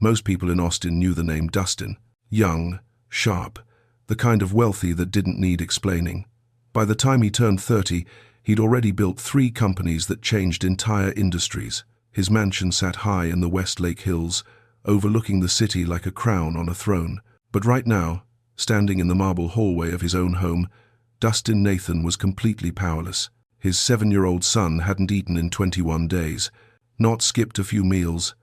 Most people in Austin knew the name Dustin. Young, sharp, the kind of wealthy that didn't need explaining. By the time he turned 30, he'd already built 3 companies that changed entire industries. His mansion sat high in the Westlake Hills, overlooking the city like a crown on a throne. But right now, standing in the marble hallway of his own home, Dustin Nathan was completely powerless. His 7-year-old son hadn't eaten in 21 days, not skipped a few meals,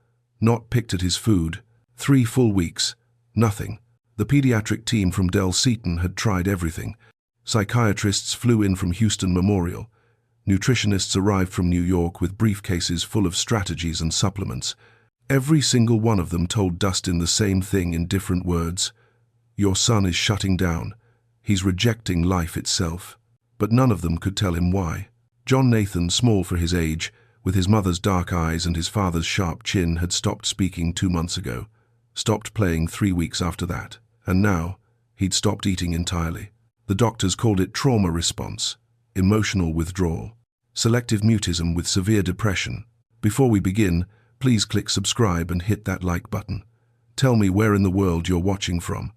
not picked at his food. 3 full weeks, nothing. The pediatric team from Del Seaton had tried everything. Psychiatrists flew in from Houston Memorial. Nutritionists arrived from New York with briefcases full of strategies and supplements. Every single one of them told Dustin the same thing in different words. Your son is shutting down. He's rejecting life itself. But none of them could tell him why. John Nathan, small for his age, with his mother's dark eyes and his father's sharp chin, had stopped speaking 2 months ago, stopped playing 3 weeks after that, and now he'd stopped eating entirely. The doctors called it trauma response, emotional withdrawal, selective mutism with severe depression. Before we begin, please click subscribe and hit that like button. Tell me where in the world you're watching from.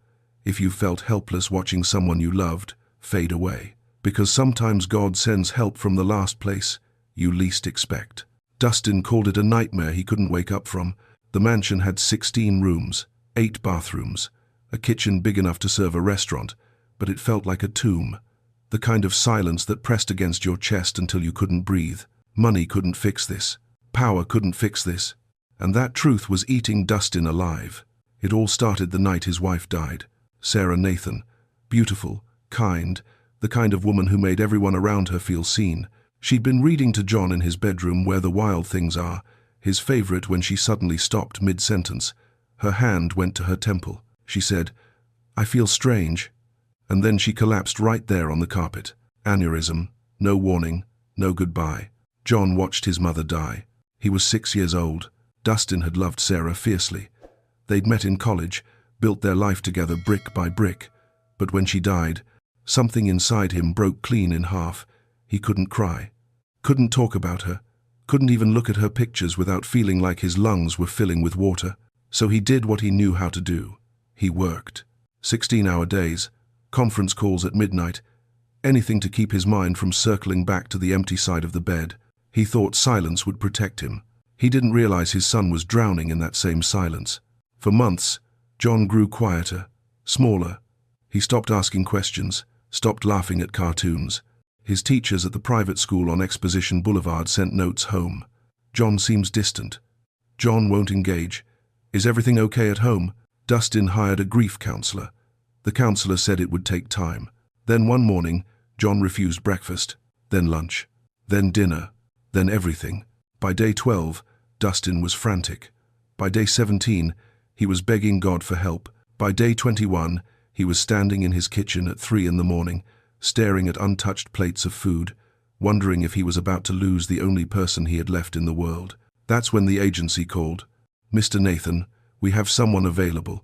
If you felt helpless watching someone you loved fade away, because sometimes God sends help from the last place you least expect. Dustin called it a nightmare he couldn't wake up from. The mansion had 16 rooms, 8 bathrooms, a kitchen big enough to serve a restaurant, but it felt like a tomb. The kind of silence that pressed against your chest until you couldn't breathe. Money couldn't fix this. Power couldn't fix this. And that truth was eating Dustin alive. It all started the night his wife died. Sarah Nathan, beautiful, kind, the kind of woman who made everyone around her feel seen. She'd been reading to John in his bedroom Where the Wild Things Are, his favorite, when she suddenly stopped mid-sentence. Her hand went to her temple. She said, "I feel strange." And then she collapsed right there on the carpet. Aneurysm, no warning, no goodbye. John watched his mother die. He was 6 years old. Dustin had loved Sarah fiercely. They'd met in college, built their life together brick by brick. But when she died, something inside him broke clean in half. He couldn't cry, couldn't talk about her, couldn't even look at her pictures without feeling like his lungs were filling with water. So he did what he knew how to do. He worked. 16-hour days, conference calls at midnight, anything to keep his mind from circling back to the empty side of the bed. He thought silence would protect him. He didn't realize his son was drowning in that same silence. For months, John grew quieter, smaller. He stopped asking questions, stopped laughing at cartoons. His teachers at the private school on Exposition Boulevard sent notes home. John seems distant. John won't engage. Is everything okay at home? Dustin hired a grief counselor. The counselor said it would take time. Then one morning, John refused breakfast, then lunch, then dinner, then everything. By day 12, Dustin was frantic. By day 17, he was begging God for help. By day 21, he was standing in his kitchen at 3 in the morning, staring at untouched plates of food, wondering if he was about to lose the only person he had left in the world. That's when the agency called. "Mr. Nathan, we have someone available.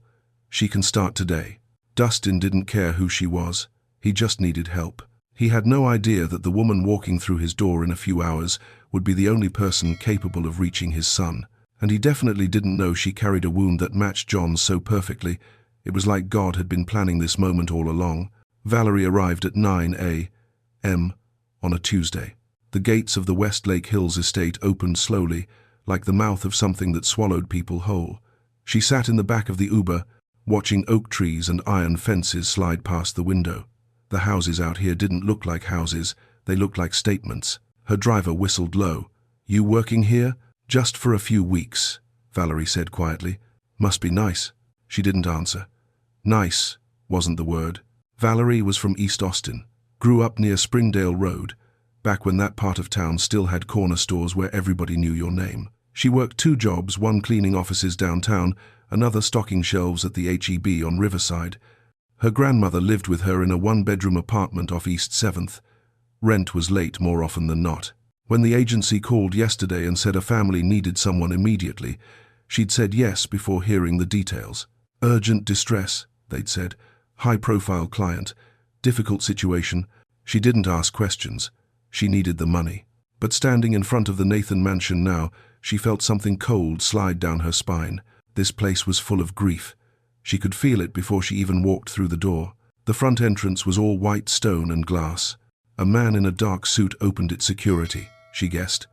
She can start today." Dustin didn't care who she was. He just needed help. He had no idea that the woman walking through his door in a few hours would be the only person capable of reaching his son. And he definitely didn't know she carried a wound that matched John's so perfectly. It was like God had been planning this moment all along. Valerie arrived at 9 a.m. on a Tuesday. The gates of the Westlake Hills estate opened slowly, like the mouth of something that swallowed people whole. She sat in the back of the Uber, watching oak trees and iron fences slide past the window. The houses out here didn't look like houses, they looked like statements. Her driver whistled low. "You working here?" "Just for a few weeks," Valerie said quietly. "Must be nice." She didn't answer. Nice wasn't the word. Valerie was from East Austin, grew up near Springdale Road, back when that part of town still had corner stores where everybody knew your name. She worked 2 jobs, one cleaning offices downtown, another stocking shelves at the H-E-B on Riverside. Her grandmother lived with her in a 1-bedroom apartment off East 7th. Rent was late more often than not. When the agency called yesterday and said a family needed someone immediately, she'd said yes before hearing the details. Urgent distress, they'd said. High-profile client. Difficult situation. She didn't ask questions. She needed the money. But standing in front of the Nathan mansion now, she felt something cold slide down her spine. This place was full of grief. She could feel it before she even walked through the door. The front entrance was all white stone and glass. A man in a dark suit opened its security, she guessed.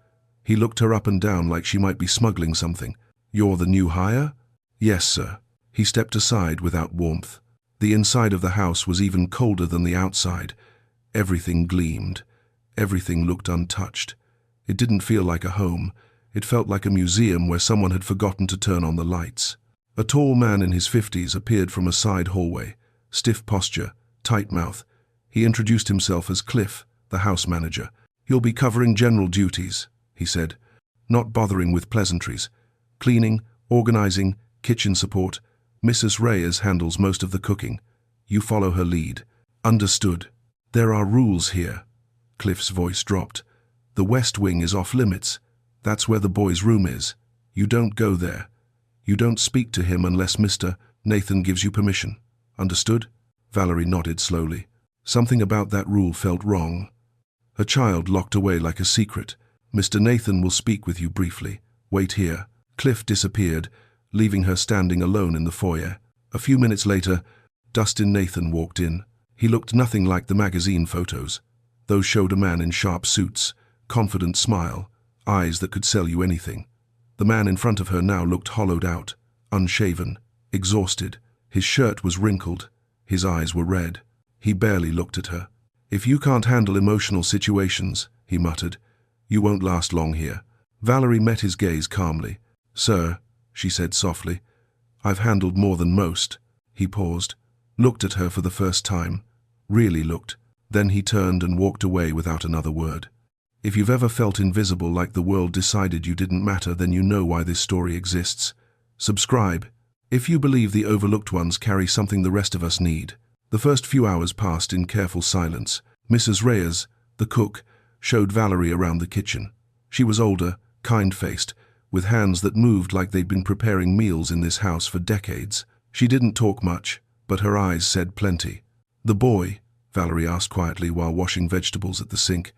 He looked her up and down like she might be smuggling something. "You're the new hire?" "Yes, sir." He stepped aside without warmth. The inside of the house was even colder than the outside. Everything gleamed. Everything looked untouched. It didn't feel like a home. It felt like a museum where someone had forgotten to turn on the lights. A tall man in his 50s appeared from a side hallway. Stiff posture, tight mouth. He introduced himself as Cliff, the house manager. "You'll be covering general duties," he said, not bothering with pleasantries. "Cleaning, organizing, kitchen support. Mrs. Reyes handles most of the cooking. You follow her lead." "Understood." "There are rules here." Cliff's voice dropped. "The West Wing is off limits. That's where the boys' room is. You don't go there. You don't speak to him unless Mr. Nathan gives you permission. Understood?" Valerie nodded slowly. Something about that rule felt wrong. A child locked away like a secret. "Mr. Nathan will speak with you briefly. Wait here." Cliff disappeared, leaving her standing alone in the foyer. A few minutes later, Dustin Nathan walked in. He looked nothing like the magazine photos. Those showed a man in sharp suits, confident smile, eyes that could sell you anything. The man in front of her now looked hollowed out, unshaven, exhausted. His shirt was wrinkled. His eyes were red. He barely looked at her. "If you can't handle emotional situations," he muttered, "you won't last long here." Valerie met his gaze calmly. "Sir," she said softly, "I've handled more than most." He paused, looked at her for the first time, really looked. Then he turned and walked away without another word. If you've ever felt invisible, like the world decided you didn't matter, then you know why this story exists. Subscribe if you believe the overlooked ones carry something the rest of us need. The first few hours passed in careful silence. Mrs. Reyes, the cook, showed Valerie around the kitchen. She was older, kind-faced, with hands that moved like they'd been preparing meals in this house for decades. She didn't talk much, but her eyes said plenty. "The boy?" Valerie asked quietly while washing vegetables at the sink.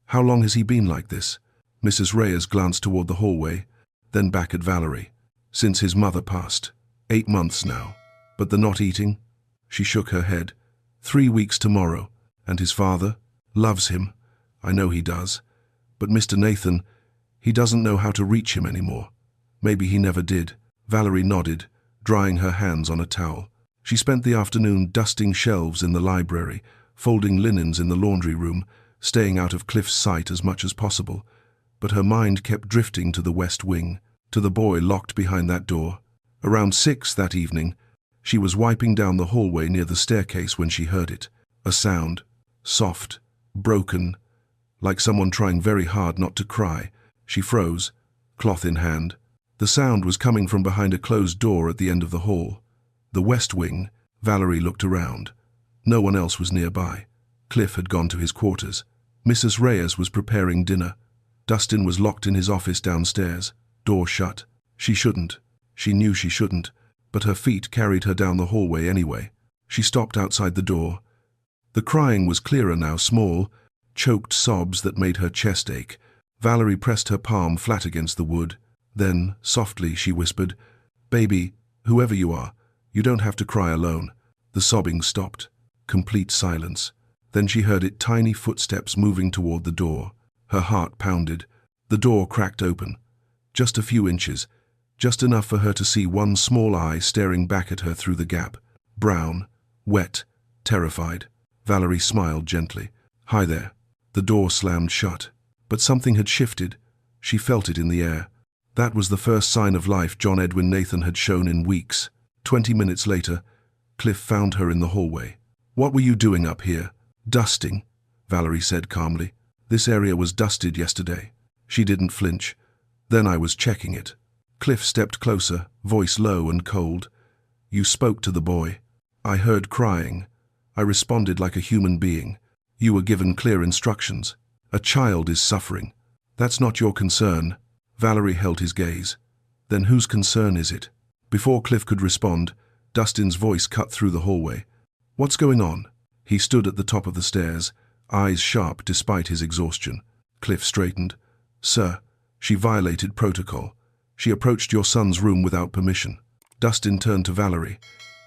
"How long has he been like this?" Mrs. Reyes glanced toward the hallway, then back at Valerie. "Since his mother passed. 8 months now. But the not eating?" She shook her head. 3 weeks tomorrow. "And his father?" "Loves him. I know he does. But Mr. Nathan, he doesn't know how to reach him anymore. Maybe he never did." Valerie nodded, drying her hands on a towel. She spent the afternoon dusting shelves in the library, folding linens in the laundry room, staying out of Cliff's sight as much as possible. But her mind kept drifting to the West Wing, to the boy locked behind that door. Around 6 that evening, she was wiping down the hallway near the staircase when she heard it. A sound, soft, broken, like someone trying very hard not to cry. She froze, cloth in hand. The sound was coming from behind a closed door at the end of the hall. The West Wing. Valerie looked around. No one else was nearby. Cliff had gone to his quarters. Mrs. Reyes was preparing dinner. Dustin was locked in his office downstairs, door shut. She shouldn't. She knew she shouldn't, but her feet carried her down the hallway anyway. She stopped outside the door. The crying was clearer now, small, choked sobs that made her chest ache. Valerie pressed her palm flat against the wood. Then, softly, she whispered, "Baby, whoever you are, you don't have to cry alone." The sobbing stopped. Complete silence. Then she heard tiny footsteps moving toward the door. Her heart pounded. The door cracked open. Just a few inches. Just enough for her to see one small eye staring back at her through the gap. Brown, wet, terrified. Valerie smiled gently. "Hi there." The door slammed shut. But something had shifted. She felt it in the air. That was the first sign of life John Edwin Nathan had shown in weeks. 20 minutes later, Cliff found her in the hallway. "What were you doing up here?" "Dusting," Valerie said calmly. "This area was dusted yesterday." She didn't flinch. "Then I was checking it." Cliff stepped closer, voice low and cold. "You spoke to the boy." "I heard crying. I responded like a human being. You were given clear instructions. A child is suffering. That's not your concern." Valerie held his gaze. "Then whose concern is it?" Before Cliff could respond, Dustin's voice cut through the hallway. "What's going on?" He stood at the top of the stairs, eyes sharp despite his exhaustion. Cliff straightened. "Sir, she violated protocol. She approached your son's room without permission." Dustin turned to Valerie.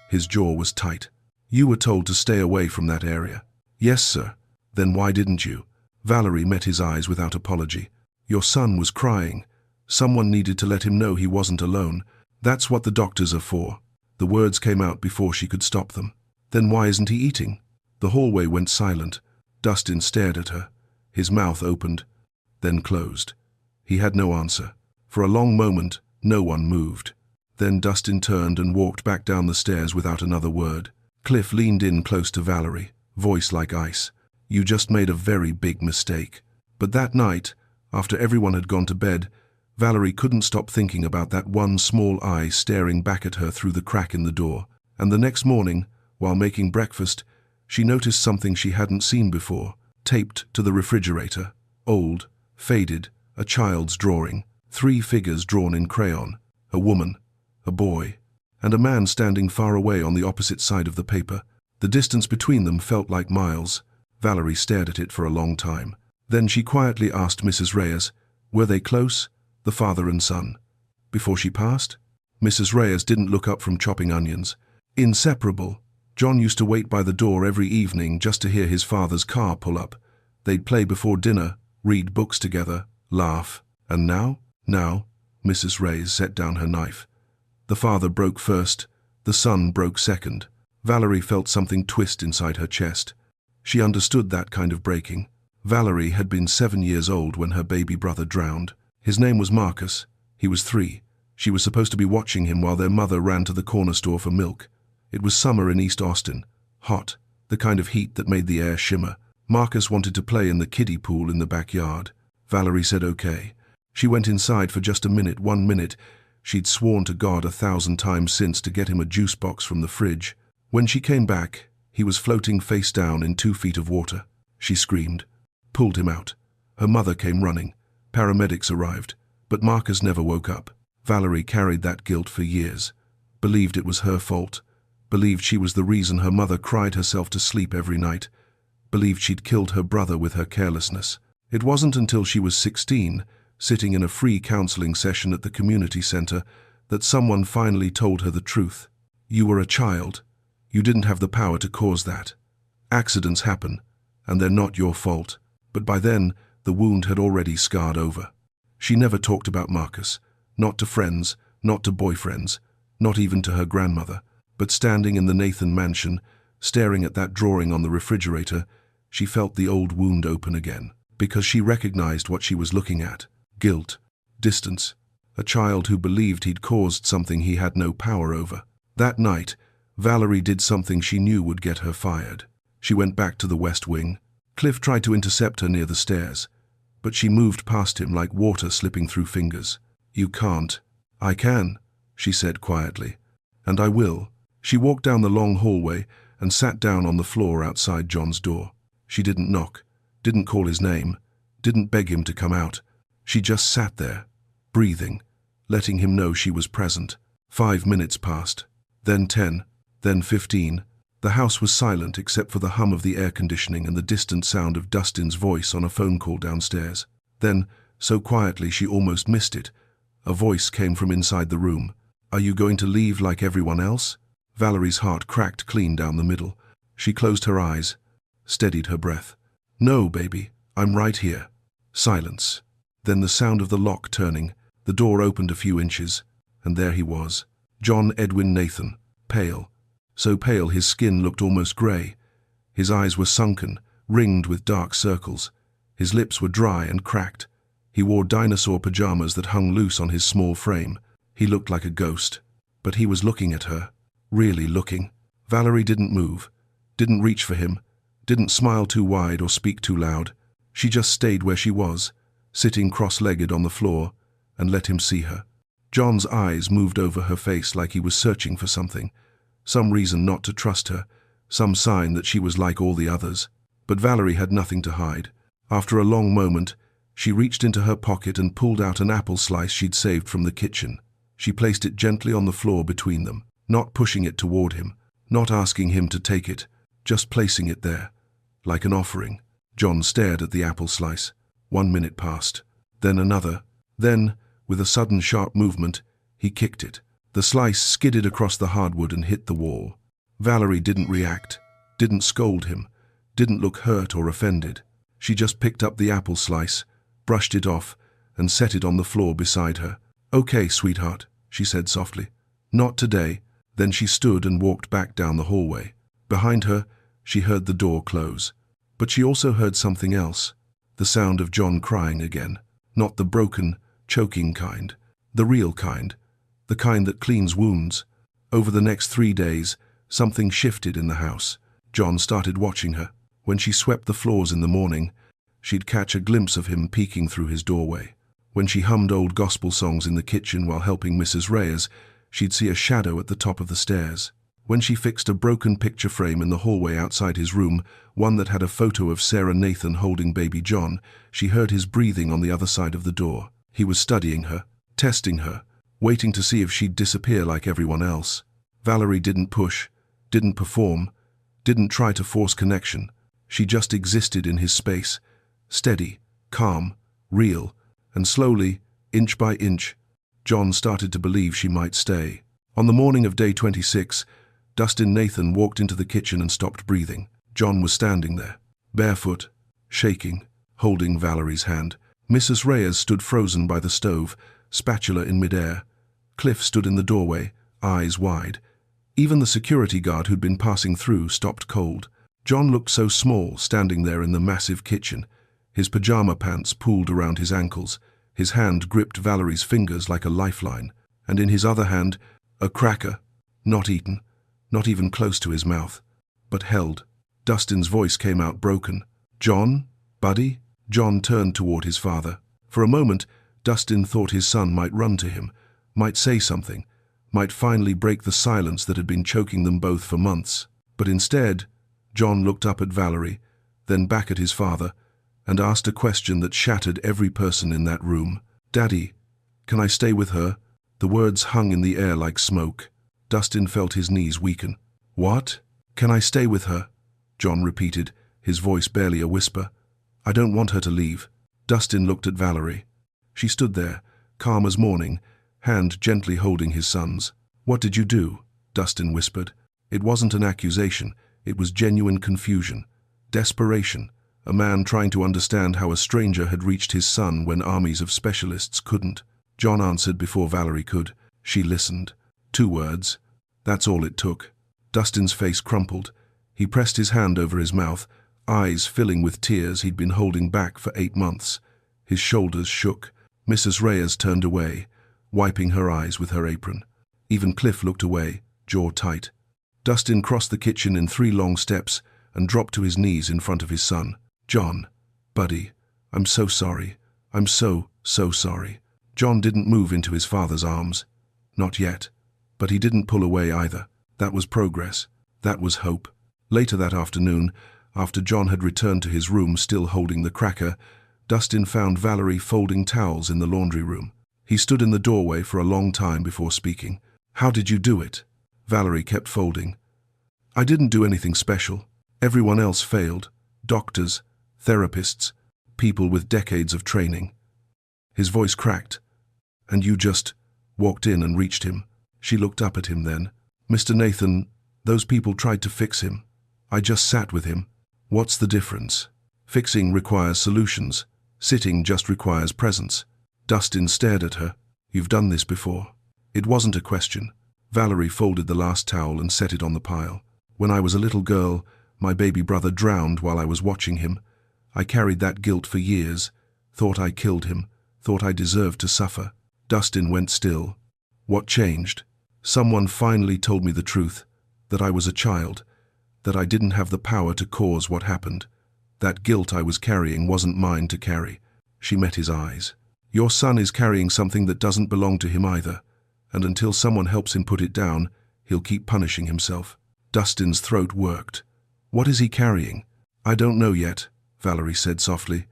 His jaw was tight. "You were told to stay away from that area." "Yes, sir." "Then why didn't you?" Valerie met his eyes without apology. "Your son was crying. Someone needed to let him know he wasn't alone. That's what the doctors are for." The words came out before she could stop them. "Then why isn't he eating?" The hallway went silent. Dustin stared at her. His mouth opened, then closed. He had no answer. For a long moment, no one moved. Then Dustin turned and walked back down the stairs without another word. Cliff leaned in close to Valerie, voice like ice. "You just made a very big mistake." But that night, after everyone had gone to bed, Valerie couldn't stop thinking about that one small eye staring back at her through the crack in the door. And the next morning, while making breakfast, she noticed something she hadn't seen before, taped to the refrigerator. Old, faded, a child's drawing. 3 figures drawn in crayon. A woman, a boy, and a man standing far away on the opposite side of the paper. The distance between them felt like miles. Valerie stared at it for a long time. Then she quietly asked Mrs. Reyes, were they close, the father and son? Before she passed? Mrs. Reyes didn't look up from chopping onions. Inseparable. John used to wait by the door every evening just to hear his father's car pull up. They'd play before dinner, read books together, laugh. And now? Now, Mrs. Reyes set down her knife. The father broke first, the son broke second. Valerie felt something twist inside her chest. She understood that kind of breaking. Valerie had been 7 years old when her baby brother drowned. His name was Marcus. He was 3. She was supposed to be watching him while their mother ran to the corner store for milk. It was summer in East Austin. Hot, the kind of heat that made the air shimmer. Marcus wanted to play in the kiddie pool in the backyard. Valerie said okay. She went inside for just a minute, 1 minute. She'd sworn to God 1,000 times since to get him a juice box from the fridge. When she came back, he was floating face down in 2 feet of water. She screamed, pulled him out. Her mother came running. Paramedics arrived, but Marcus never woke up. Valerie carried that guilt for years, believed it was her fault, believed she was the reason her mother cried herself to sleep every night, believed she'd killed her brother with her carelessness. It wasn't until she was 16, sitting in a free counseling session at the community center, that someone finally told her the truth. You were a child. You didn't have the power to cause that. Accidents happen, and they're not your fault. But by then, the wound had already scarred over. She never talked about Marcus, not to friends, not to boyfriends, not even to her grandmother. But standing in the Nathan mansion, staring at that drawing on the refrigerator, she felt the old wound open again, because she recognized what she was looking at. Guilt, distance, a child who believed he'd caused something he had no power over. That night, Valerie did something she knew would get her fired. She went back to the West Wing. Cliff tried to intercept her near the stairs, but she moved past him like water slipping through fingers. You can't. I can, she said quietly. And I will. She walked down the long hallway and sat down on the floor outside John's door. She didn't knock, didn't call his name, didn't beg him to come out. She just sat there, breathing, letting him know she was present. 5 minutes passed, then 10, then 15. The house was silent except for the hum of the air conditioning and the distant sound of Dustin's voice on a phone call downstairs. Then, so quietly she almost missed it, a voice came from inside the room. Are you going to leave like everyone else? Valerie's heart cracked clean down the middle. She closed her eyes, steadied her breath. No, baby, I'm right here. Silence. Then the sound of the lock turning. The door opened a few inches, and there he was. John Edwin Nathan, pale. So pale his skin looked almost grey. His eyes were sunken, ringed with dark circles. His lips were dry and cracked. He wore dinosaur pajamas that hung loose on his small frame. He looked like a ghost. But he was looking at her. Really looking. Valerie didn't move, didn't reach for him, didn't smile too wide or speak too loud. She just stayed where she was, sitting cross-legged on the floor, and let him see her. John's eyes moved over her face like he was searching for something, some reason not to trust her, some sign that she was like all the others. But Valerie had nothing to hide. After a long moment, she reached into her pocket and pulled out an apple slice she'd saved from the kitchen. She placed it gently on the floor between them, not pushing it toward him, not asking him to take it, just placing it there, like an offering. John stared at the apple slice. 1 minute passed, then another. Then, with a sudden sharp movement, he kicked it. The slice skidded across the hardwood and hit the wall. Valerie didn't react, didn't scold him, didn't look hurt or offended. She just picked up the apple slice, brushed it off, and set it on the floor beside her. "Okay, sweetheart," she said softly. "Not today." Then she stood and walked back down the hallway. Behind her, she heard the door close. But she also heard something else. The sound of John crying again. Not the broken, choking kind. The real kind. The kind that cleans wounds. Over the next 3 days, something shifted in the house. John started watching her. When she swept the floors in the morning, she'd catch a glimpse of him peeking through his doorway. When she hummed old gospel songs in the kitchen while helping Mrs. Reyes, she'd see a shadow at the top of the stairs. When she fixed a broken picture frame in the hallway outside his room, one that had a photo of Sarah Nathan holding baby John, she heard his breathing on the other side of the door. He was studying her, testing her, waiting to see if she'd disappear like everyone else. Valerie didn't push, didn't perform, didn't try to force connection. She just existed in his space, steady, calm, real, and slowly, inch by inch, John started to believe she might stay. On the morning of day 26, Dustin Nathan walked into the kitchen and stopped breathing. John was standing there, barefoot, shaking, holding Valerie's hand. Mrs. Reyes stood frozen by the stove, spatula in midair. Cliff stood in the doorway, eyes wide. Even the security guard who'd been passing through stopped cold. John looked so small, standing there in the massive kitchen. His pajama pants pooled around his ankles. His hand gripped Valerie's fingers like a lifeline, and in his other hand, a cracker, not eaten, not even close to his mouth, but held. Dustin's voice came out broken. "John? Buddy?" John turned toward his father. For a moment, Dustin thought his son might run to him, might say something, might finally break the silence that had been choking them both for months. But instead, John looked up at Valerie, then back at his father, and asked a question that shattered every person in that room. "Daddy, can I stay with her?" The words hung in the air like smoke. Dustin felt his knees weaken. "What? Can I stay with her?" John repeated, his voice barely a whisper. "I don't want her to leave." Dustin looked at Valerie. She stood there, calm as morning, hand gently holding his son's. "What did you do?" Dustin whispered. It wasn't an accusation, it was genuine confusion, desperation, a man trying to understand how a stranger had reached his son when armies of specialists couldn't. John answered before Valerie could. She listened. 2 words. That's all it took. Dustin's face crumpled. He pressed his hand over his mouth, eyes filling with tears he'd been holding back for 8 months. His shoulders shook. Mrs. Reyes turned away, wiping her eyes with her apron. Even Cliff looked away, jaw tight. Dustin crossed the kitchen in 3 long steps and dropped to his knees in front of his son. "John, buddy, I'm so sorry. I'm so sorry." John didn't move into his father's arms. Not yet. But he didn't pull away either. That was progress. That was hope. Later that afternoon, after John had returned to his room still holding the cracker, Dustin found Valerie folding towels in the laundry room. He stood in the doorway for a long time before speaking. "How did you do it?" Valerie kept folding. "I didn't do anything special. Everyone else failed. Doctors, therapists, people with decades of training." His voice cracked. "And you just walked in and reached him." She looked up at him then. "Mr. Nathan, those people tried to fix him. I just sat with him. What's the difference? Fixing requires solutions. Sitting just requires presence." Dustin stared at her. "You've done this before." It wasn't a question. Valerie folded the last towel and set it on the pile. "When I was a little girl, my baby brother drowned while I was watching him. I carried that guilt for years, thought I killed him, thought I deserved to suffer." Dustin went still. What changed? Someone finally told me the truth, that I was a child, that I didn't have the power to cause what happened. That guilt I was carrying wasn't mine to carry. She met his eyes. "Your son is carrying something that doesn't belong to him either, and until someone helps him put it down, he'll keep punishing himself." Dustin's throat worked. "What is he carrying?" "I don't know yet," Valerie said softly,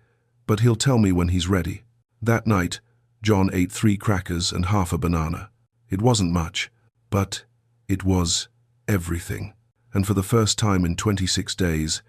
"but he'll tell me when he's ready." That night, John ate 3 crackers and half a banana. It wasn't much, but it was everything. And for the first time in 26 days,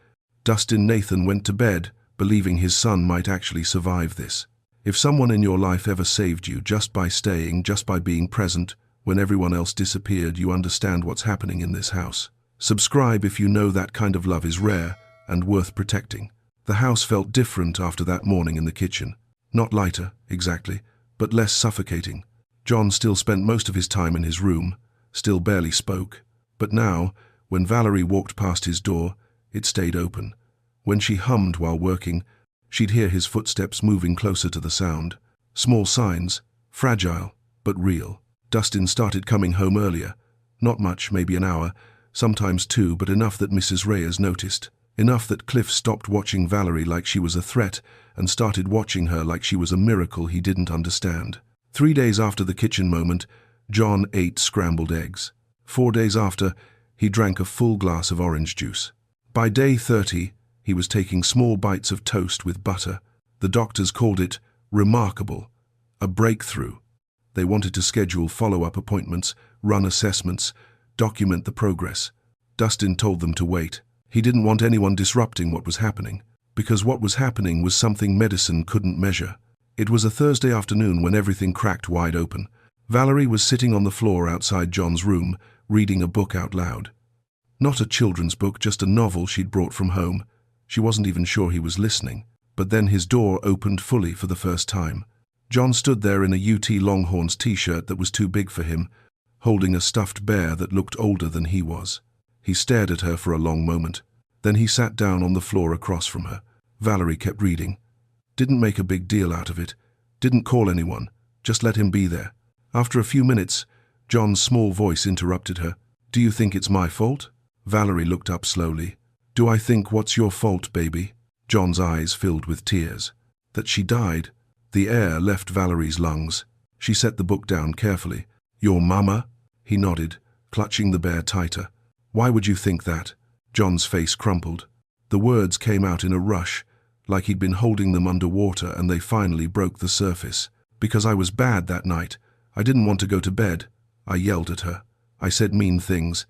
Dustin Nathan went to bed believing his son might actually survive this. If someone in your life ever saved you just by staying, just by being present, When everyone else disappeared, you understand what's happening in this house. Subscribe if you know that kind of love is rare and worth protecting. The house felt different after that morning in the kitchen. Not lighter, exactly, but less suffocating. John still spent most of his time in his room, still barely spoke. But now, when Valerie walked past his door, it stayed open. When she hummed while working, she'd hear his footsteps moving closer to the sound. Small signs, fragile, but real. Dustin started coming home earlier. Not much, maybe an hour, sometimes 2, but enough that Mrs. Reyes noticed. Enough that Cliff stopped watching Valerie like she was a threat and started watching her like she was a miracle he didn't understand. 3 days after the kitchen moment, John ate scrambled eggs. 4 days after, he drank a full glass of orange juice. By day 30, he was taking small bites of toast with butter. The doctors called it remarkable, a breakthrough. They wanted to schedule follow-up appointments, run assessments, document the progress. Dustin told them to wait. He didn't want anyone disrupting what was happening, because what was happening was something medicine couldn't measure. It was a Thursday afternoon when everything cracked wide open. Valerie was sitting on the floor outside John's room, reading a book out loud. Not a children's book, just a novel she'd brought from home. She wasn't even sure he was listening. But then his door opened fully for the first time. John stood there in a UT Longhorns t-shirt that was too big for him, holding a stuffed bear that looked older than he was. He stared at her for a long moment. Then he sat down on the floor across from her. Valerie kept reading. Didn't make a big deal out of it. Didn't call anyone. Just let him be there. After a few minutes, John's small voice interrupted her. "Do you think it's my fault?" Valerie looked up slowly. "Do I think what's your fault, baby?" John's eyes filled with tears. "That she died." The air left Valerie's lungs. She set the book down carefully. "Your mama?" He nodded, clutching the bear tighter. "Why would you think that?" John's face crumpled. The words came out in a rush, like he'd been holding them underwater and they finally broke the surface. "Because I was bad that night. I didn't want to go to bed. I yelled at her. I said mean things.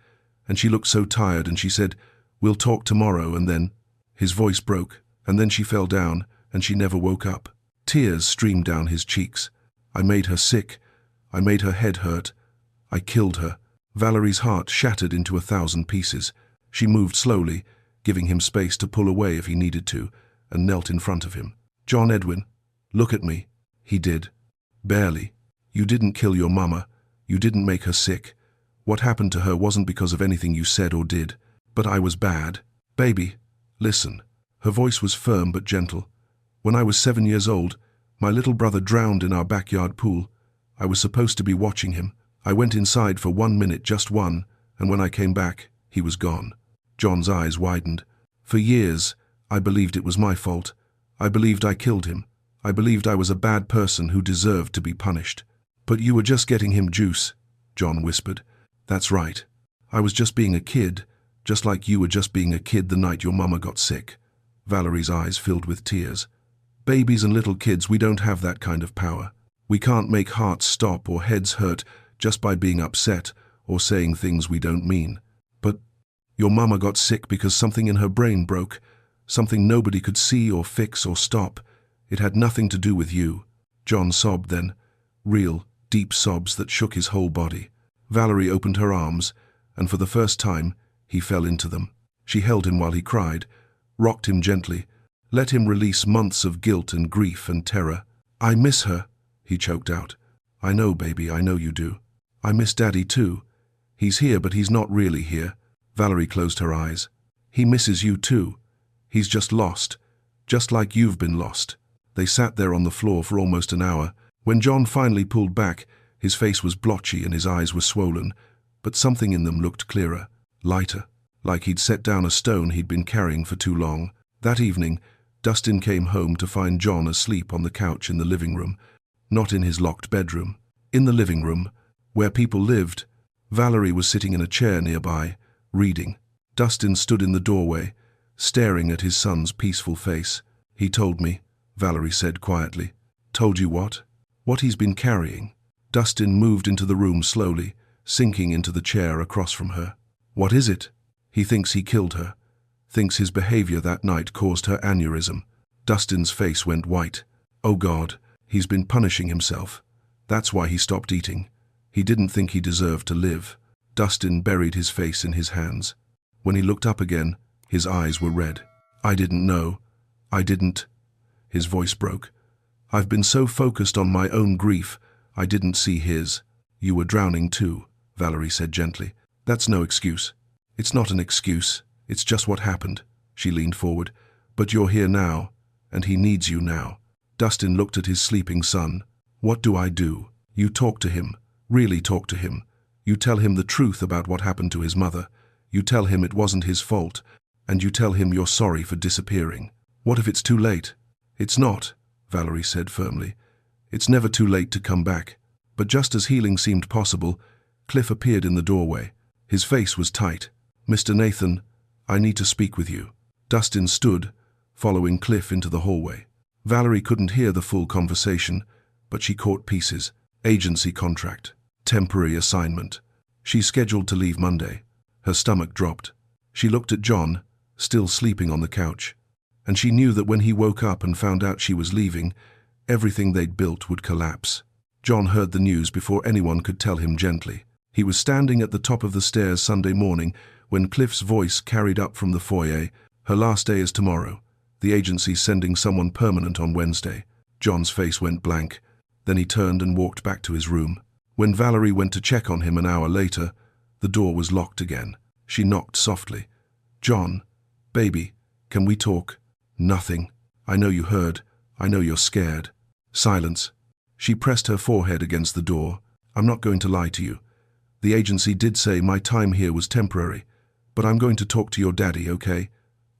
And she looked so tired and she said, 'We'll talk tomorrow,' and then—" His voice broke, and then she fell down and she never woke up. Tears streamed down his cheeks. "I made her sick. I made her head hurt. I killed her." Valerie's heart shattered into 1,000 pieces. She moved slowly, giving him space to pull away if he needed to, and knelt in front of him. "John Edwin, look at me." He did. "Barely. You didn't kill your mama. You didn't make her sick. What happened to her wasn't because of anything you said or did. But I was bad. Baby, listen." Her voice was firm but gentle. "When I was 7 years old, my little brother drowned in our backyard pool. I was supposed to be watching him. I went inside for 1 minute, just one, and when I came back, he was gone." John's eyes widened. "For years, I believed it was my fault. I believed I killed him. I believed I was a bad person who deserved to be punished." "But you were just getting him juice," John whispered. "That's right. I was just being a kid, just like you were just being a kid the night your mama got sick." Valerie's eyes filled with tears. "Babies and little kids, we don't have that kind of power. We can't make hearts stop or heads hurt just by being upset or saying things we don't mean. But your mama got sick because something in her brain broke, something nobody could see or fix or stop. It had nothing to do with you." John sobbed then, real, deep sobs that shook his whole body. Valerie opened her arms, and for the first time, he fell into them. She held him while he cried, rocked him gently, let him release months of guilt and grief and terror. "I miss her," he choked out. "I know, baby, I know you do. I miss Daddy too. He's here, but he's not really here." Valerie closed her eyes. "He misses you too. He's just lost, just like you've been lost." They sat there on the floor for almost an hour. When John finally pulled back, his face was blotchy and his eyes were swollen, but something in them looked clearer, lighter, like he'd set down a stone he'd been carrying for too long. That evening, Dustin came home to find John asleep on the couch in the living room, not in his locked bedroom. In the living room, where people lived, Valerie was sitting in a chair nearby, reading. Dustin stood in the doorway, staring at his son's peaceful face. "He told me," Valerie said quietly. "Told you what?" "What he's been carrying." Dustin moved into the room slowly, sinking into the chair across from her. "What is it?" "He thinks he killed her. Thinks his behavior that night caused her aneurysm." Dustin's face went white. "Oh God, he's been punishing himself. That's why he stopped eating. He didn't think he deserved to live. Dustin buried his face in his hands. When he looked up again, his eyes were red. I didn't know. I didn't. His voice broke. I've been so focused on my own grief, I didn't see his. You were drowning too, Valerie said gently. That's no excuse. It's not an excuse. It's just what happened. She leaned forward. But you're here now, and he needs you now. Dustin looked at his sleeping son. What do I do? You talk to him. Really talk to him. You tell him the truth about what happened to his mother. You tell him it wasn't his fault, and you tell him you're sorry for disappearing. What if it's too late? It's not, Valerie said firmly. It's never too late to come back. But just as healing seemed possible, Cliff appeared in the doorway. His face was tight. Mr. Nathan, I need to speak with you. Dustin stood, following Cliff into the hallway. Valerie couldn't hear the full conversation, but she caught pieces. Agency contract. Temporary assignment. She's scheduled to leave Monday. Her stomach dropped. She looked at John, still sleeping on the couch, and she knew that when he woke up and found out she was leaving, everything they'd built would collapse. John heard the news before anyone could tell him gently. He was standing at the top of the stairs Sunday morning when Cliff's voice carried up from the foyer, "Her last day is tomorrow. The agency's sending someone permanent on Wednesday." John's face went blank. Then he turned and walked back to his room. When Valerie went to check on him an hour later, the door was locked again. She knocked softly. "John, baby, can we talk?" "Nothing. I know you heard. I know you're scared." Silence. She pressed her forehead against the door. "I'm not going to lie to you. The agency did say my time here was temporary, but I'm going to talk to your daddy, okay?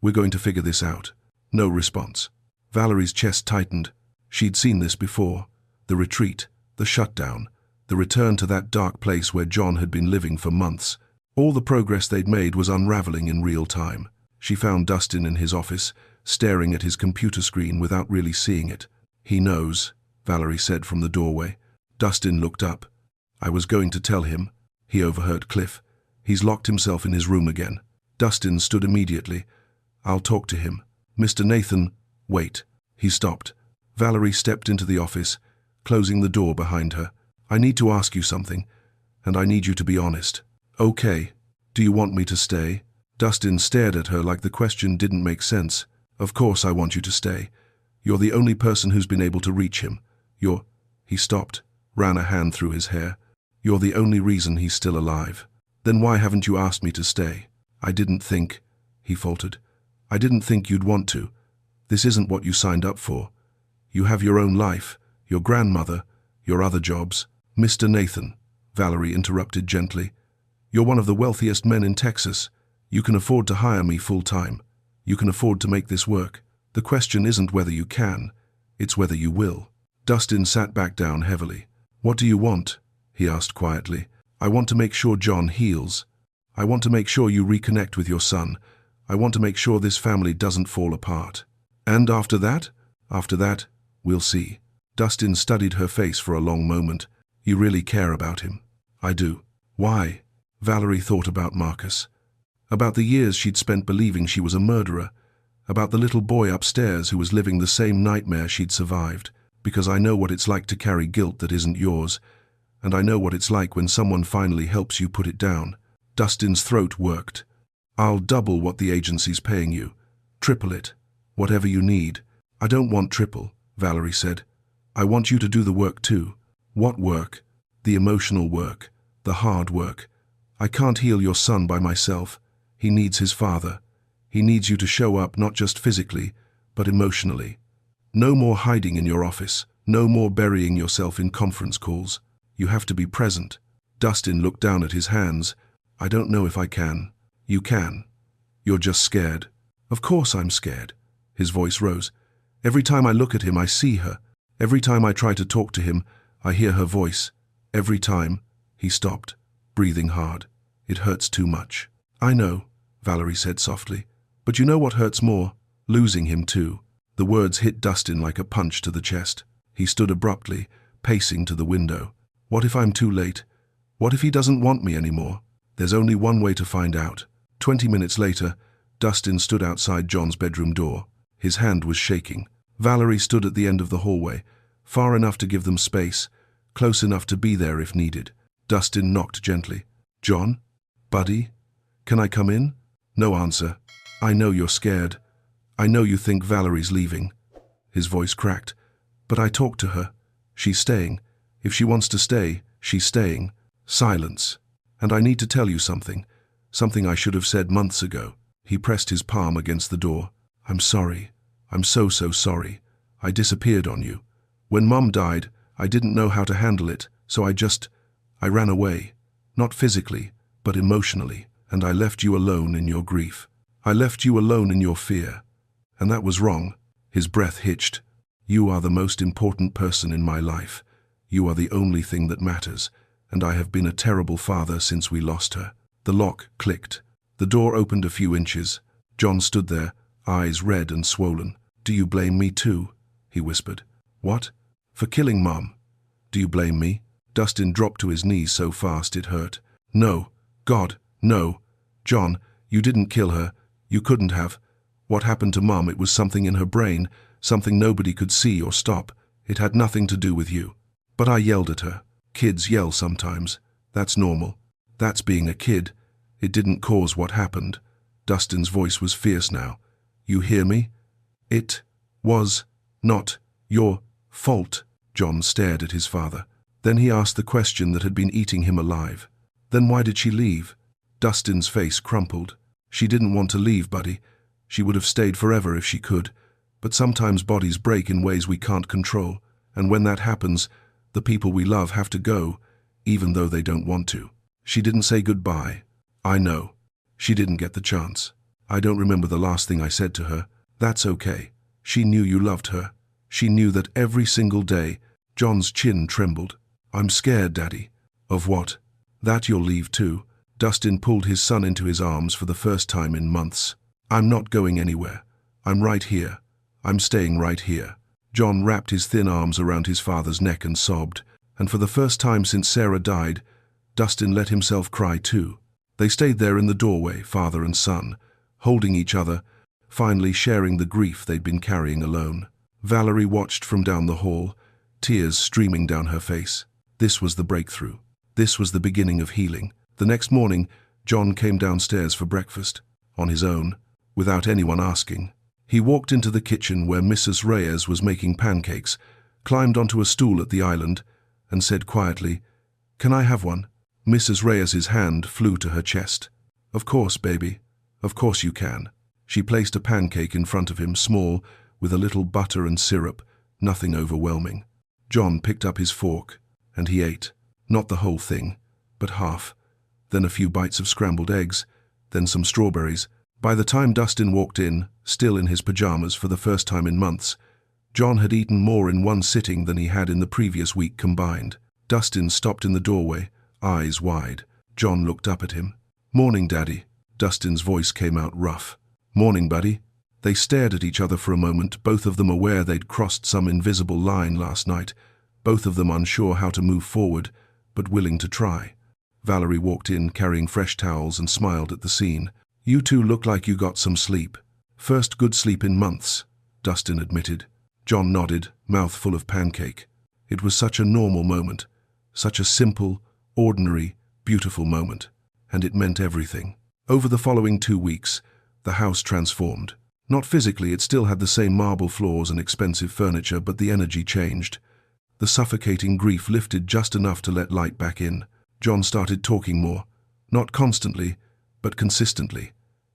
We're going to figure this out." No response. Valerie's chest tightened. She'd seen this before. The retreat, the shutdown, the return to that dark place where John had been living for months. All the progress they'd made was unraveling in real time. She found Dustin in his office, staring at his computer screen without really seeing it. "He knows," Valerie said from the doorway. Dustin looked up. "I was going to tell him." He overheard Cliff. "He's locked himself in his room again." Dustin stood immediately. "I'll talk to him." "Mr. Nathan, wait." He stopped. Valerie stepped into the office, closing the door behind her. "I need to ask you something, and I need you to be honest." "Okay. Do you want me to stay?" Dustin stared at her like the question didn't make sense. "Of course I want you to stay. You're the only person who's been able to reach him. You're—" He stopped, ran a hand through his hair. "You're the only reason he's still alive. Then why haven't you asked me to stay?" "I didn't think," he faltered. "I didn't think you'd want to. This isn't what you signed up for. You have your own life, your grandmother, your other jobs." "Mr. Nathan," Valerie interrupted gently, "you're one of the wealthiest men in Texas. You can afford to hire me full-time. You can afford to make this work. The question isn't whether you can, it's whether you will." Dustin sat back down heavily. "What do you want?" he asked quietly. "I want to make sure John heals. I want to make sure you reconnect with your son. I want to make sure this family doesn't fall apart. And after that? After that, we'll see." Dustin studied her face for a long moment. "You really care about him?" "I do." "Why?" Valerie thought about Marcus. About the years she'd spent believing she was a murderer. About the little boy upstairs who was living the same nightmare she'd survived. "Because I know what it's like to carry guilt that isn't yours. And I know what it's like when someone finally helps you put it down." Dustin's throat worked. "I'll double what the agency's paying you. Triple it. Whatever you need." "I don't want triple," Valerie said. "I want you to do the work too." "What work?" "The emotional work. The hard work. I can't heal your son by myself. He needs his father. He needs you to show up not just physically, but emotionally. No more hiding in your office. No more burying yourself in conference calls. You have to be present." Dustin looked down at his hands. "I don't know if I can." "You can. You're just scared." "Of course I'm scared." His voice rose. "Every time I look at him, I see her. Every time I try to talk to him, I hear her voice. Every time." He stopped, breathing hard. "It hurts too much." "I know," Valerie said softly. "But you know what hurts more? Losing him too." The words hit Dustin like a punch to the chest. He stood abruptly, pacing to the window. "What if I'm too late? What if he doesn't want me anymore? There's only one way to find out." 20 minutes later, Dustin stood outside John's bedroom door. His hand was shaking. Valerie stood at the end of the hallway, far enough to give them space, close enough to be there if needed. Dustin knocked gently. "John? Buddy? Can I come in?" No answer. "I know you're scared. I know you think Valerie's leaving." His voice cracked. "But I talked to her. She's staying. If she wants to stay, she's staying." Silence. "And I need to tell you something. Something I should have said months ago." He pressed his palm against the door. "I'm sorry. I'm so sorry. I disappeared on you. When Mom died, I didn't know how to handle it, so I ran away. Not physically, but emotionally. And I left you alone in your grief. I left you alone in your fear. And that was wrong." His breath hitched. "You are the most important person in my life. You are the only thing that matters, and I have been a terrible father since we lost her." The lock clicked. The door opened a few inches. John stood there, eyes red and swollen. "Do you blame me too?" he whispered. "What? For killing Mom? Do you blame me?" Dustin dropped to his knees so fast it hurt. "No. God, no. John, you didn't kill her. You couldn't have. What happened to Mom, it was something in her brain, something nobody could see or stop. It had nothing to do with you. But I yelled at her. Kids yell sometimes. That's normal. That's being a kid. It didn't cause what happened." Dustin's voice was fierce now. "You hear me? It was not your fault." John stared at his father. Then he asked the question that had been eating him alive. "Then why did she leave?" Dustin's face crumpled. "She didn't want to leave, buddy. She would have stayed forever if she could. But sometimes bodies break in ways we can't control, and when that happens, the people we love have to go, even though they don't want to. She didn't say goodbye. I know. She didn't get the chance. I don't remember the last thing I said to her. That's okay. She knew you loved her. She knew that every single day." John's chin trembled. "I'm scared, Daddy." "Of what?" "That you'll leave too." Dustin pulled his son into his arms for the first time in months. "I'm not going anywhere. I'm right here. I'm staying right here." John wrapped his thin arms around his father's neck and sobbed, and for the first time since Sarah died, Dustin let himself cry too. They stayed there in the doorway, father and son, holding each other, finally sharing the grief they'd been carrying alone. Valerie watched from down the hall, tears streaming down her face. This was the breakthrough. This was the beginning of healing. The next morning, John came downstairs for breakfast, on his own, without anyone asking. He walked into the kitchen where Mrs. Reyes was making pancakes, climbed onto a stool at the island, and said quietly, "Can I have one?" Mrs. Reyes's hand flew to her chest. "Of course, baby. Of course you can." She placed a pancake in front of him, small, with a little butter and syrup, nothing overwhelming. John picked up his fork, and he ate. Not the whole thing, but half. Then a few bites of scrambled eggs, then some strawberries. By the time Dustin walked in, still in his pajamas for the first time in months, John had eaten more in one sitting than he had in the previous week combined. Dustin stopped in the doorway, eyes wide. John looked up at him. "Morning, Daddy." Dustin's voice came out rough. "Morning, buddy." They stared at each other for a moment, both of them aware they'd crossed some invisible line last night, both of them unsure how to move forward, but willing to try. Valerie walked in carrying fresh towels and smiled at the scene. "You two look like you got some sleep." "First good sleep in months," Dustin admitted. John nodded, mouth full of pancake. It was such a normal moment, such a simple, ordinary, beautiful moment, and it meant everything. Over the following 2 weeks, the house transformed. Not physically, it still had the same marble floors and expensive furniture, but the energy changed. The suffocating grief lifted just enough to let light back in. John started talking more, not constantly, but consistently.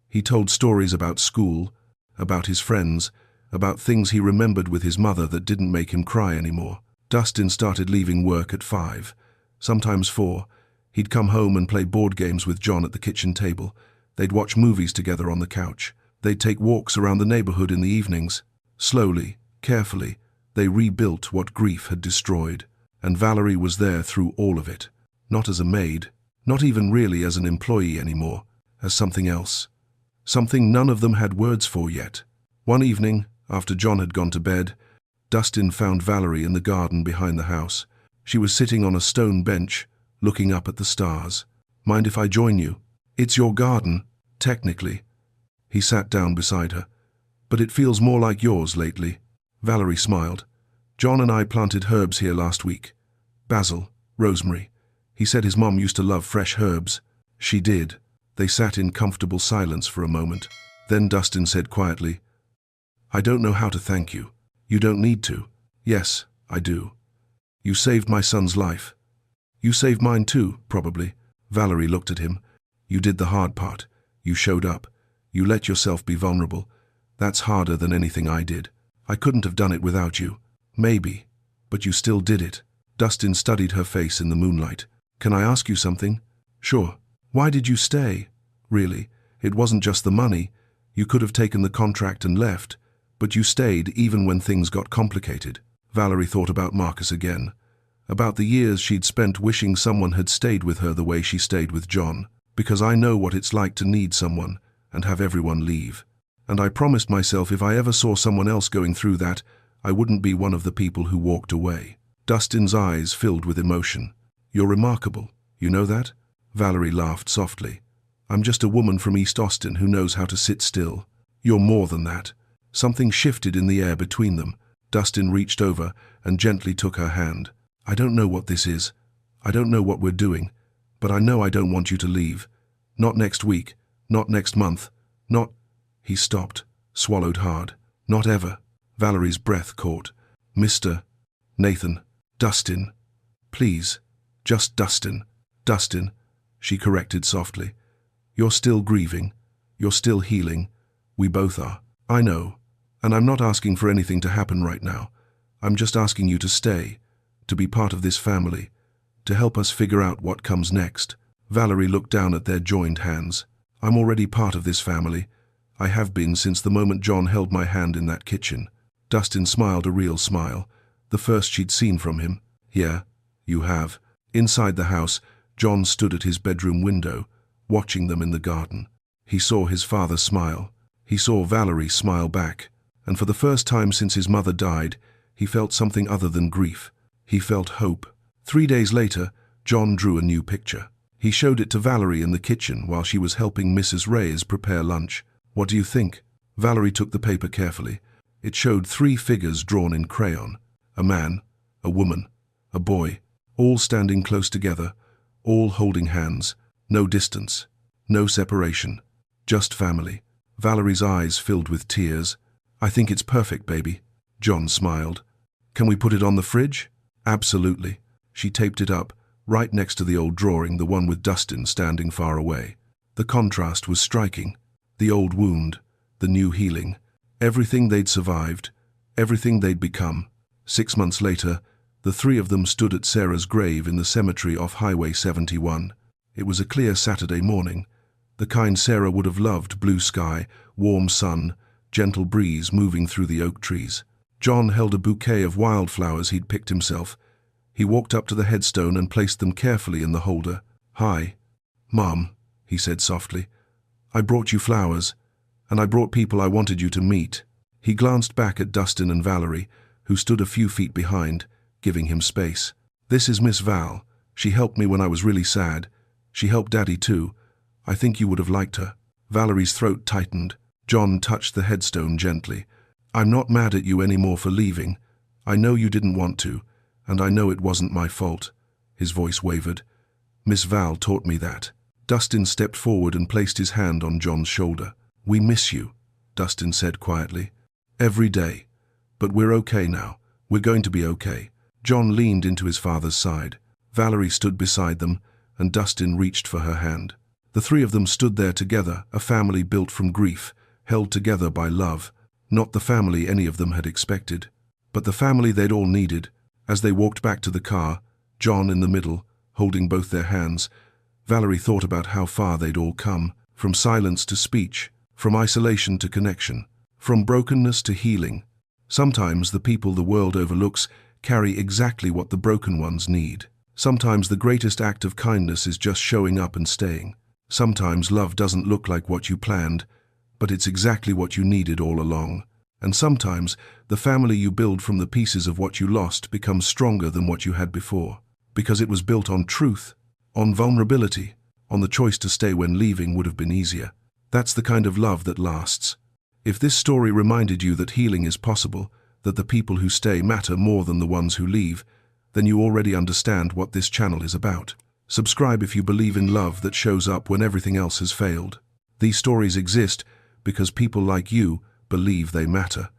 He told stories about school, about his friends, about things he remembered with his mother that didn't make him cry anymore. Dustin started leaving work at 5, sometimes 4. He'd come home and play board games with John at the kitchen table. They'd watch movies together on the couch. They'd take walks around the neighborhood in the evenings. Slowly, carefully, they rebuilt what grief had destroyed. And Valerie was there through all of it. Not as a maid, not even really as an employee anymore, as something else. Something none of them had words for yet. One evening, after John had gone to bed, Dustin found Valerie in the garden behind the house. She was sitting on a stone bench, looking up at the stars. "Mind if I join you? It's your garden, technically." He sat down beside her. "But it feels more like yours lately." Valerie smiled. "John and I planted herbs here last week. Basil, rosemary. He said his mom used to love fresh herbs. She did. They sat in comfortable silence for a moment. Then Dustin said quietly, "I don't know how to thank you. You don't need to." "Yes, I do. You saved my son's life. You saved mine too, probably." Valerie looked at him. "You did the hard part. You showed up. You let yourself be vulnerable. That's harder than anything I did. I couldn't have done it without you. Maybe. But you still did it." Dustin studied her face in the moonlight. "Can I ask you something?" "Sure." "Why did you stay? Really, it wasn't just the money. You could have taken the contract and left, but you stayed even when things got complicated." Valerie thought about Marcus again, about the years she'd spent wishing someone had stayed with her the way she stayed with John. "Because I know what it's like to need someone and have everyone leave. And I promised myself if I ever saw someone else going through that, I wouldn't be one of the people who walked away." Dustin's eyes filled with emotion. "You're remarkable. You know that?" Valerie laughed softly. "I'm just a woman from East Austin who knows how to sit still." "You're more than that." Something shifted in the air between them. Dustin reached over and gently took her hand. "I don't know what this is. I don't know what we're doing. But I know I don't want you to leave. Not next week. Not next month. Not—" He stopped, swallowed hard. "Not ever." Valerie's breath caught. "Mr. Nathan. Dustin. Please. Just Dustin." "Dustin," she corrected softly. "You're still grieving. You're still healing. We both are. I know. And I'm not asking for anything to happen right now. I'm just asking you to stay, to be part of this family, to help us figure out what comes next." Valerie looked down at their joined hands. "I'm already part of this family. I have been since the moment John held my hand in that kitchen." Dustin smiled a real smile, the first she'd seen from him. "Yeah, you have." Inside the house, John stood at his bedroom window, watching them in the garden. He saw his father smile. He saw Valerie smile back. And for the first time since his mother died, he felt something other than grief. He felt hope. 3 days later, John drew a new picture. He showed it to Valerie in the kitchen while she was helping Mrs. Reyes prepare lunch. "What do you think?" Valerie took the paper carefully. It showed 3 figures drawn in crayon. A man, a woman, a boy, all standing close together, all holding hands. No distance, no separation, just family. Valerie's eyes filled with tears. "I think it's perfect, baby." John smiled. "Can we put it on the fridge?" "Absolutely." She taped it up, right next to the old drawing, the one with Dustin standing far away. The contrast was striking. The old wound, the new healing, everything they'd survived, everything they'd become. 6 months later, the 3 of them stood at Sarah's grave in the cemetery off Highway 71. It was a clear Saturday morning, the kind Sarah would have loved: blue sky, warm sun, gentle breeze moving through the oak trees. John held a bouquet of wildflowers he'd picked himself. He walked up to the headstone and placed them carefully in the holder. "Hi, Mom," he said softly. "I brought you flowers, and I brought people I wanted you to meet." He glanced back at Dustin and Valerie, who stood a few feet behind, giving him space. "This is Miss Val. She helped me when I was really sad. She helped Daddy too. I think you would have liked her." Valerie's throat tightened. John touched the headstone gently. "I'm not mad at you anymore for leaving. I know you didn't want to, and I know it wasn't my fault." His voice wavered. "Miss Val taught me that." Dustin stepped forward and placed his hand on John's shoulder. "We miss you," Dustin said quietly. "Every day. But we're okay now. We're going to be okay." John leaned into his father's side. Valerie stood beside them, and Dustin reached for her hand. The 3 of them stood there together, a family built from grief, held together by love. Not the family any of them had expected, but the family they'd all needed. As they walked back to the car, John in the middle, holding both their hands, Valerie thought about how far they'd all come, from silence to speech, from isolation to connection, from brokenness to healing. Sometimes the people the world overlooks carry exactly what the broken ones need. Sometimes the greatest act of kindness is just showing up and staying. Sometimes love doesn't look like what you planned, but it's exactly what you needed all along. And sometimes the family you build from the pieces of what you lost becomes stronger than what you had before, because it was built on truth, on vulnerability, on the choice to stay when leaving would have been easier. That's the kind of love that lasts. If this story reminded you that healing is possible, that the people who stay matter more than the ones who leave, then you already understand what this channel is about. Subscribe if you believe in love that shows up when everything else has failed. These stories exist because people like you believe they matter.